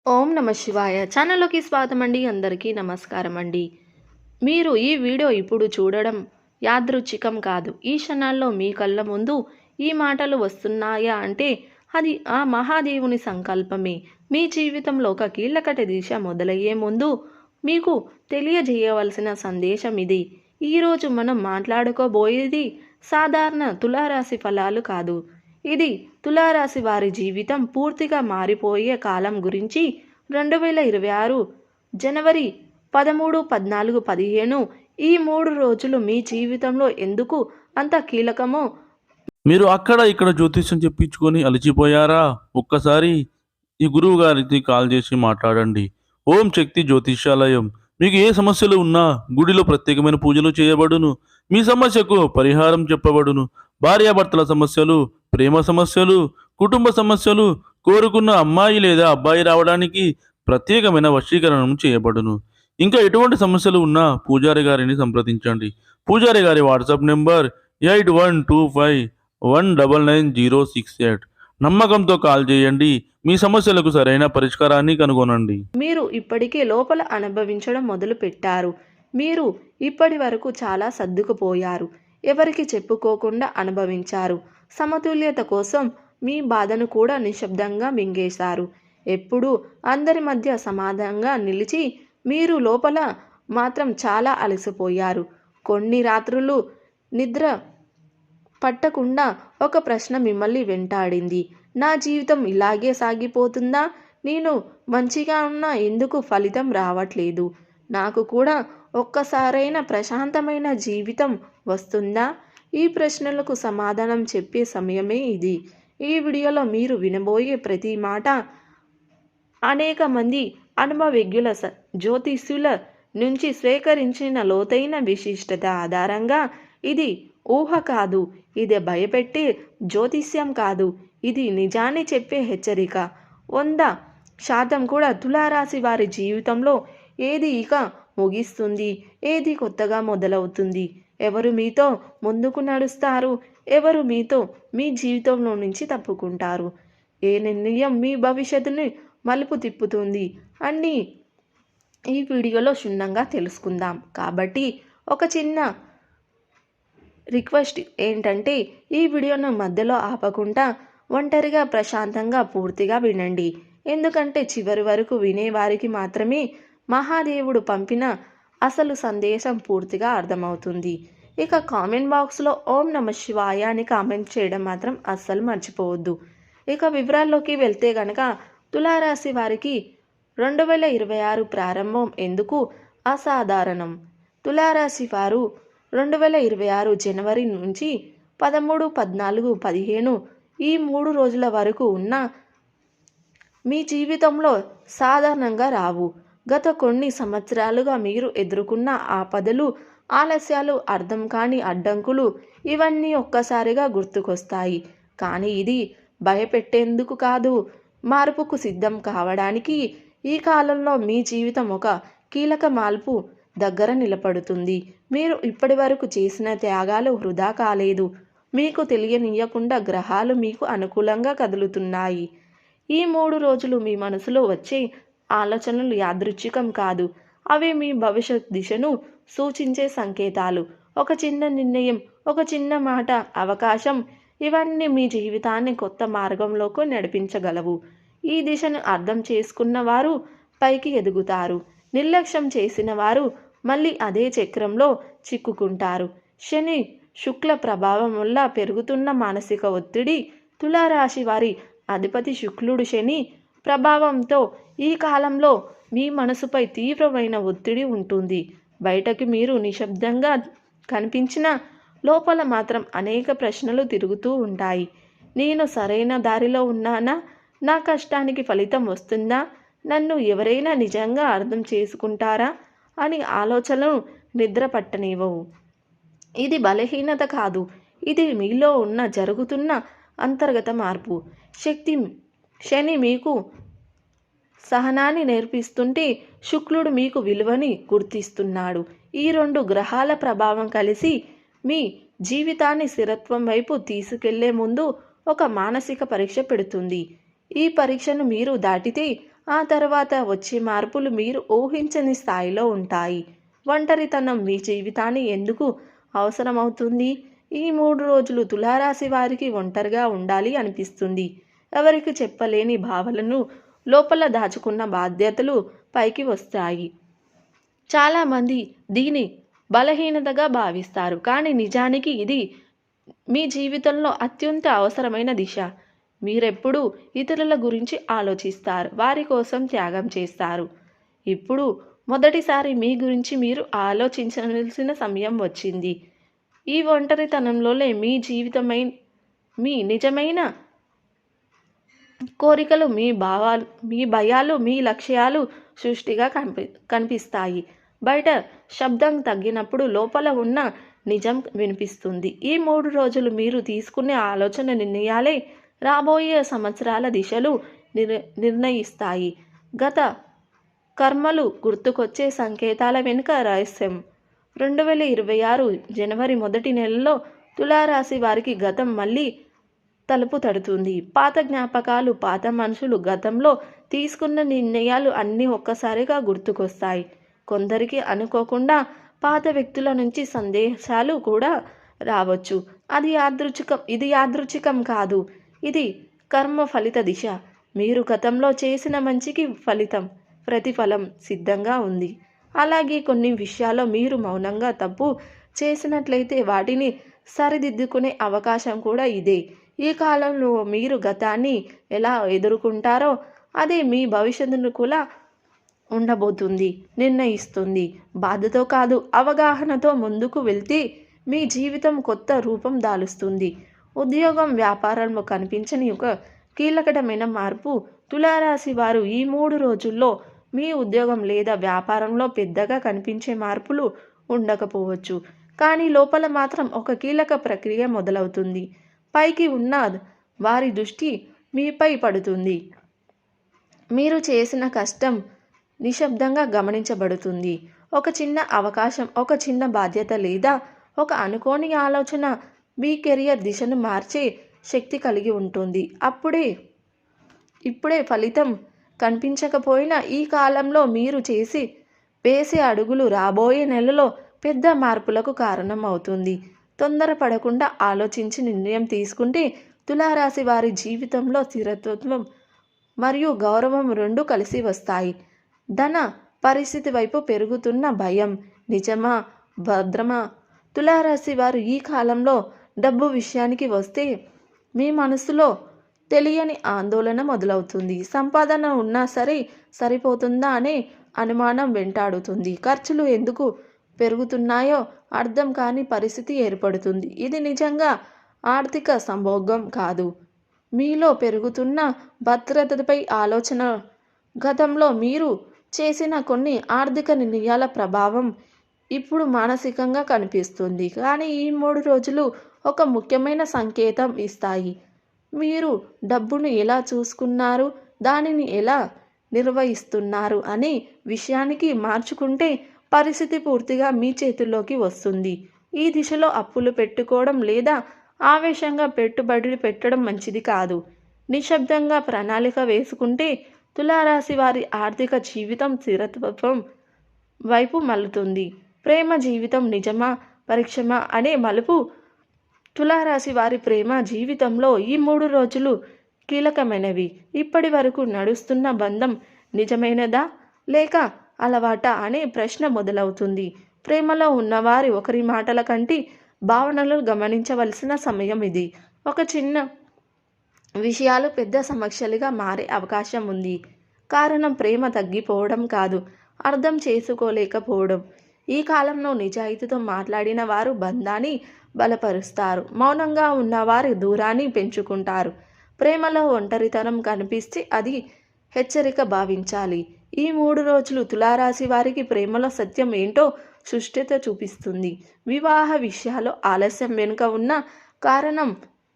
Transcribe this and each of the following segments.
ఓం నమ శివాయ ఛానల్లోకి స్వాగతం అండి. అందరికీ నమస్కారం అండి. మీరు ఈ వీడియో ఇప్పుడు చూడడం యాదృచ్ఛికం కాదు. ఈ క్షణాల్లో మీ కళ్ళ ముందు ఈ మాటలు వస్తున్నాయా అంటే అది ఆ మహాదేవుని సంకల్పమే. మీ జీవితంలో ఒక కీలకటి దిశ మొదలయ్యే ముందు మీకు తెలియజేయవలసిన సందేశం ఇది. ఈరోజు మనం మాట్లాడుకోబోయేది సాధారణ తులారాశి ఫలాలు కాదు. ఇది తులారాశి వారి జీవితం పూర్తిగా మారిపోయే కాలం గురించి. 2026 జనవరి 13, 14, 15 ఈ 3 రోజులు మీ జీవితంలో ఎందుకు అంత కీలకమో మీరు అక్కడ ఇక్కడ జ్యోతిష్యం చెప్పించుకొని అలసిపోయారా? ఒక్కసారి ఈ గురువు గారికి కాల్ చేసి మాట్లాడండి. ఓం శక్తి జ్యోతిష్యాలయం. మీకు ఏ సమస్యలు ఉన్నా గుడిలో ప్రత్యేకమైన పూజలు చేయబడును. మీ సమస్యకు పరిహారం చెప్పబడును. భార్యాభర్తల సమస్యలు, ప్రేమ సమస్యలు, కుటుంబ సమస్యలు, కోరుకున్న అమ్మాయి లేదా అబ్బాయి రావడానికి ప్రత్యేకమైన వశీకరణం చేయబడును. ఇంకా ఎటువంటి సమస్యలు ఉన్నా పూజారి గారిని సంప్రదించండి. పూజారి గారి వాట్సాప్ నెంబర్ 8125199068. నమ్మకంతో కాల్ చేయండి. మీ సమస్యలకు సరైన పరిష్కారాన్ని కనుగొనండి. మీరు ఇప్పటికే లోపల అనుభవించడం మొదలు పెట్టారు. మీరు ఇప్పటి వరకు చాలా సర్దుకుపోయారు. ఎవరికి చెప్పుకోకుండా అనుభవించారు. సమతుల్యత కోసం మీ బాధను కూడా నిశ్శబ్దంగా మింగేశారు. ఎప్పుడూ అందరి మధ్య సమాధానంగా నిలిచి మీరు లోపల మాత్రం చాలా అలసిపోయారు. కొన్ని రాత్రులు నిద్ర పట్టకుండా ఒక ప్రశ్న మిమ్మల్ని వెంటాడింది. నా జీవితం ఇలాగే సాగిపోతుందా? నేను మంచిగా ఉన్నా ఎందుకు ఫలితం రావట్లేదు? నాకు కూడా ఒక్కసారైన ప్రశాంతమైన జీవితం వస్తుందా? ఈ ప్రశ్నలకు సమాధానం చెప్పే సమయమే ఇది. ఈ వీడియోలో మీరు వినబోయే ప్రతి మాట అనేక మంది అనుభవజ్ఞుల జ్యోతిష్యుల నుంచి స్వీకరించిన లోతైన విశిష్టత ఆధారంగా. ఇది ఊహ కాదు, ఇది భయపెట్టే జ్యోతిష్యం కాదు, ఇది నిజాన్ని చెప్పే హెచ్చరిక. 100% కూడా తులారాశి వారి జీవితంలో ఏది ఇక ముగిస్తుంది, ఏది కొత్తగా మొదలవుతుంది, ఎవరు మీతో ముందుకు నడుస్తారు, ఎవరు మీతో మీ జీవితంలో నుంచి తప్పుకుంటారు, ఏ నిర్ణయం మీ భవిష్యత్తుని మలుపు తిప్పుతుంది అన్నీ ఈ వీడియోలో క్షుణ్ణంగా తెలుసుకుందాం. కాబట్టి ఒక చిన్న రిక్వెస్ట్ ఏంటంటే ఈ వీడియోను మధ్యలో ఆపకుండా ఒంటరిగా ప్రశాంతంగా పూర్తిగా వినండి. ఎందుకంటే చివరి వరకు వినేవారికి మాత్రమే మహాదేవుడు పంపిన అసలు సందేశం పూర్తిగా అర్థమవుతుంది. ఇక కామెంట్ బాక్స్లో ఓం నమ శివాయ అని కామెంట్ చేయడం మాత్రం అస్సలు మర్చిపోవద్దు. ఇక వివరాల్లోకి వెళ్తే గనక తులారాశి వారికి 2026 ప్రారంభం ఎందుకు అసాధారణం? తులారాశి వారు 2026 జనవరి నుంచి 13, 14, 15 ఈ 3 రోజుల వరకు ఉన్న మీ జీవితంలో సాధారణంగా రావు. గత కొన్ని సంవత్సరాలుగా మీరు ఎదుర్కొన్న ఆపదలు, ఆలస్యాలు, అర్థం కాని అడ్డంకులు ఇవన్నీ ఒక్కసారిగా గుర్తుకొస్తాయి. కానీ ఇది భయపెట్టేందుకు కాదు, మార్పుకు సిద్ధం కావడానికి. ఈ కాలంలో మీ జీవితం ఒక కీలక మార్పు దగ్గర నిలబడుతుంది. మీరు ఇప్పటి వరకు చేసిన త్యాగాలు వృధా కాలేదు. మీకు తెలియనియకుండా గ్రహాలు మీకు అనుకూలంగా కదులుతున్నాయి. ఈ 3 రోజులు మీ మనసులో వచ్చే ఆలోచనలు యాదృచ్ఛికం కాదు. అవి మీ భవిష్యత్ దిశను సూచించే సంకేతాలు. ఒక చిన్న నిర్ణయం, ఒక చిన్న మాట, అవకాశం ఇవన్నీ మీ జీవితాన్ని కొత్త మార్గంలోకి నడిపించగలవు. ఈ దిశను అర్థం చేసుకున్న వారు పైకి ఎదుగుతారు. నిర్లక్ష్యం చేసిన వారు మళ్ళీ అదే చక్రంలో చిక్కుకుంటారు. శని శుక్ల ప్రభావం వల్ల పెరుగుతున్న మానసిక ఒత్తిడి. తులారాశి వారి అధిపతి శుక్లుడు శని ప్రభావంతో ఈ కాలంలో మీ మనసుపై తీవ్రమైన ఒత్తిడి ఉంటుంది. బయటకి మీరు నిశ్శబ్దంగా కనిపించిన లోపల మాత్రం అనేక ప్రశ్నలు తిరుగుతూ ఉంటాయి. నేను సరైన దారిలో ఉన్నానా? నా కష్టానికి ఫలితం వస్తుందా? నన్ను ఎవరైనా నిజంగా అర్థం చేసుకుంటారా అని ఆలోచనలు నిద్ర పట్టనివ్వవు. ఇది బలహీనత కాదు, ఇది మీలో ఉన్న జరుగుతున్న అంతర్గత మార్పు. శని మీకు సహనాన్ని నేర్పిస్తుంటే శుక్రుడు మీకు విలువని గుర్తిస్తున్నాడు. ఈ 2 గ్రహాల ప్రభావం కలిసి మీ జీవితాన్ని స్థిరత్వం వైపు తీసుకెళ్లే ముందు ఒక మానసిక పరీక్ష పెడుతుంది. ఈ పరీక్షను మీరు దాటితే ఆ తర్వాత వచ్చే మార్పులు మీరు ఊహించని స్థాయిలో ఉంటాయి. ఒంటరితనం మీ జీవితాన్ని ఎందుకు అవసరమవుతుంది? ఈ 3 రోజులు తులారాశి వారికి ఒంటరిగా ఉండాలి అనిపిస్తుంది. ఎవరికి చెప్పలేని భావనలు, లోపల దాచుకున్న బాధ్యతలు పైకి వస్తాయి. చాలామంది దీని బలహీనతగా భావిస్తారు. కానీ నిజానికి ఇది మీ జీవితంలో అత్యంత అవసరమైన దిశ. మీరెప్పుడూ ఇతరుల గురించి ఆలోచిస్తారు. వారి కోసం త్యాగం చేస్తారు. ఇప్పుడు మొదటిసారి మీ గురించి మీరు ఆలోచించవలసిన సమయం వచ్చింది. ఈ ఒంటరితనంలోనే మీ నిజమైన కోరికలు, మీ భయాలు, మీ లక్ష్యాలు సృష్టిగా కనిపిస్తాయి. బయట శబ్దం తగ్గినప్పుడు లోపల ఉన్న నిజం వినిపిస్తుంది. ఈ 3 రోజులు మీరు తీసుకునే ఆలోచన నిర్ణయాలే రాబోయే సంవత్సరాల దిశలు నిర్ణయిస్తాయి. గత కర్మలు గుర్తుకొచ్చే సంకేతాల వెనుక రహస్యం. 2026 జనవరి మొదటి నెలలో తులారాశి వారికి గతం మళ్ళీ తలుపు తడుతుంది. పాత జ్ఞాపకాలు, పాత మనుషులు, గతంలో తీసుకున్న నిర్ణయాలు అన్నీ ఒక్కసారిగా గుర్తుకొస్తాయి. కొందరికి అనుకోకుండా పాత వ్యక్తుల నుంచి సందేశాలు కూడా రావచ్చు. ఇది యాదృచ్ఛికం కాదు. ఇది కర్మ ఫలిత దిశ. మీరు గతంలో చేసిన మంచికి ప్రతిఫలం సిద్ధంగా ఉంది. అలాగే కొన్ని విషయాల్లో మీరు మౌనంగా తప్పు చేసినట్లయితే వాటిని సరిదిద్దుకునే అవకాశం కూడా ఇదే. ఈ కాలంలో మీరు గతాన్ని ఎలా ఎదుర్కొంటారో అదే మీ భవిష్యత్తును కూడా నిర్ణయిస్తుంది. బాధతో కాదు, అవగాహనతో ముందుకు వెళ్తే మీ జీవితం కొత్త రూపం దాలుస్తుంది. ఉద్యోగం, వ్యాపారంలో కనిపించని ఒక కీలకమైన మార్పు. తులారాశి వారు ఈ 3 రోజుల్లో మీ ఉద్యోగం లేదా వ్యాపారంలో పెద్దగా కనిపించే మార్పులు ఉండకపోవచ్చు. కానీ లోపల మాత్రం ఒక కీలక ప్రక్రియ మొదలవుతుంది. పైకి ఉన్న వారి దృష్టి మీపై పడుతుంది. మీరు చేసిన కష్టం నిశ్శబ్దంగా గమనించబడుతుంది. ఒక చిన్న అవకాశం, ఒక చిన్న బాధ్యత లేదా ఒక అనుకోని ఆలోచన మీ కెరియర్ దిశను మార్చే శక్తి కలిగి ఉంటుంది. ఇప్పుడే ఫలితం కనిపించకపోయినా ఈ కాలంలో మీరు వేసే అడుగులు రాబోయే నెలలో పెద్ద మార్పులకు కారణం అవుతుంది. తొందరపడకుండా ఆలోచించి నిర్ణయం తీసుకుంటే తులారాశి వారి జీవితంలో స్థిరత్వం మరియు గౌరవం రెండూ కలిసి వస్తాయి. ధన పరిస్థితి వైపు పెరుగుతున్న భయం నిజమా, భద్రమా? తులారాశి వారు ఈ కాలంలో డబ్బు విషయానికి వస్తే మీ మనసులో తెలియని ఆందోళన మొదలవుతుంది. సంపాదన ఉన్నా సరిపోతుందా అనే అనుమానం వెంటాడుతుంది. ఖర్చులు ఎందుకు పెరుగుతున్నాయో అర్థం కాని పరిస్థితి ఏర్పడుతుంది. ఇది నిజంగా ఆర్థిక సంభోగం కాదు, మీలో పెరుగుతున్న భద్రతపై ఆలోచన. గతంలో మీరు చేసిన కొన్ని ఆర్థిక నిర్ణయాల ప్రభావం ఇప్పుడు మానసికంగా కనిపిస్తుంది. కానీ ఈ 3 రోజులు ఒక ముఖ్యమైన సంకేతం ఇస్తాయి. మీరు డబ్బును ఎలా చూసుకున్నారు, దానిని ఎలా నిర్వహిస్తున్నారు అనే విషయానికి మార్చుకుంటే పరిస్థితి పూర్తిగా మీ చేతుల్లోకి వస్తుంది. ఈ దిశలో అప్పులు పెట్టుకోవడం లేదా ఆవేశంగా పెట్టుబడులు పెట్టడం మంచిది కాదు. నిశ్శబ్దంగా ప్రణాళిక వేసుకుంటే తులారాశి వారి ఆర్థిక జీవితం స్థిరత్వం వైపు మలుతుంది. ప్రేమ జీవితం నిజమా, పరీక్షమా అనే మలుపు. తులారాశి వారి ప్రేమ జీవితంలో ఈ 3 రోజులు కీలకమైనవి. ఇప్పటి వరకు నడుస్తున్న బంధం నిజమైనదా లేక అలవాటా అనే ప్రశ్న మొదలవుతుంది. ప్రేమలో ఉన్నవారి ఒకరి మాటల కంటే భావనలను గమనించవలసిన సమయం ఇది. ఒక చిన్న విషయాలు పెద్ద సమస్యలుగా మారే అవకాశం ఉంది. కారణం ప్రేమ తగ్గిపోవడం కాదు, అర్థం చేసుకోలేకపోవడం. ఈ కాలంలో నిజాయితీతో మాట్లాడిన వారు బంధాన్ని బలపరుస్తారు. మౌనంగా ఉన్నవారు దూరాన్ని పెంచుకుంటారు. ప్రేమలో ఒంటరితనం కనిపిస్తే అది హెచ్చరిక భావించాలి. ఈ 3 రోజులు తులారాశి వారికి ప్రేమలో సత్యం ఏంటో సుష్టిత చూపిస్తుంది. వివాహ విషయాల్లో ఆలస్యం వెనుక ఉన్న కారణం.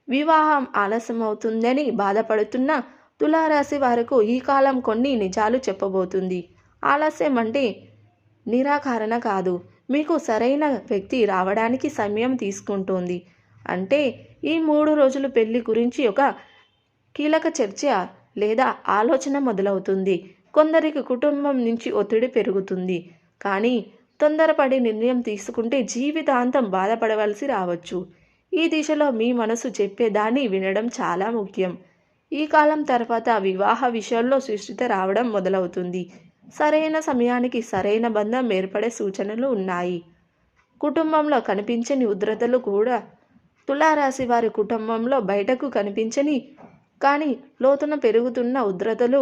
వివాహం ఆలస్యమవుతుందని బాధపడుతున్న తులారాశి వారికి ఈ కాలం కొన్ని నిజాలు చెప్పబోతుంది. ఆలస్యం అంటే నిరాకరణ కాదు, మీకు సరైన వ్యక్తి రావడానికి సమయం తీసుకుంటుంది. అంటే ఈ 3 రోజులు పెళ్లి గురించి ఒక కీలక చర్చ లేదా ఆలోచన మొదలవుతుంది. కొందరికి కుటుంబం నుంచి ఒత్తిడి పెరుగుతుంది, కానీ తొందరపడి నిర్ణయం తీసుకుంటే జీవితాంతం బాధపడవలసి రావచ్చు. ఈ దిశలో మీ మనసు చెప్పేదాన్ని వినడం చాలా ముఖ్యం. ఈ కాలం తర్వాత వివాహ విషయంలో సుస్థిరత రావడం మొదలవుతుంది. సరైన సమయానికి సరైన బంధం ఏర్పడే సూచనలు ఉన్నాయి. కుటుంబంలో కనిపించని ఉద్రతలు కూడా తులారాశి వారి కుటుంబంలో బయటకు కనిపించని కానీ లోతున పెరుగుతున్న ఉద్రతలు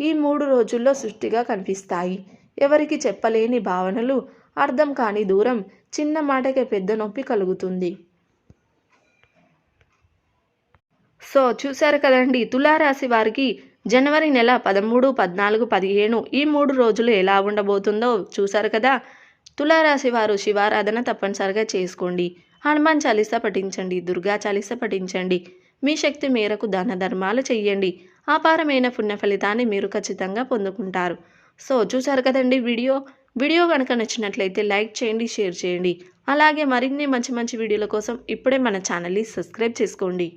ఈ 3 రోజుల్లో సృష్టిగా కనిపిస్తాయి. ఎవరికి చెప్పలేని భావనలు, అర్థం కాని దూరం, చిన్న మాటకే పెద్ద నొప్పి కలుగుతుంది. సో చూశారు కదండి, తులారాశి వారికి జనవరి నెల 13, 14, 15 ఈ 3 రోజులు ఎలా ఉండబోతుందో చూశారు కదా. తులారాశి వారు శివారాధన తప్పనిసరిగా చేసుకోండి. హనుమాన్ చాలీసా పఠించండి, దుర్గా చాలీసా పఠించండి. మీ శక్తి మేరకు దాన ధర్మాలు చెయ్యండి. అపారమైన పుణ్య ఫలితాన్ని మీరు ఖచ్చితంగా పొందుకుంటారు. సో చూశారు కదండి వీడియో కనుక నచ్చినట్లయితే లైక్ చేయండి, షేర్ చేయండి. అలాగే మరిన్ని మంచి మంచి వీడియోల కోసం ఇప్పుడే మన ఛానల్ని సబ్స్క్రైబ్ చేసుకోండి.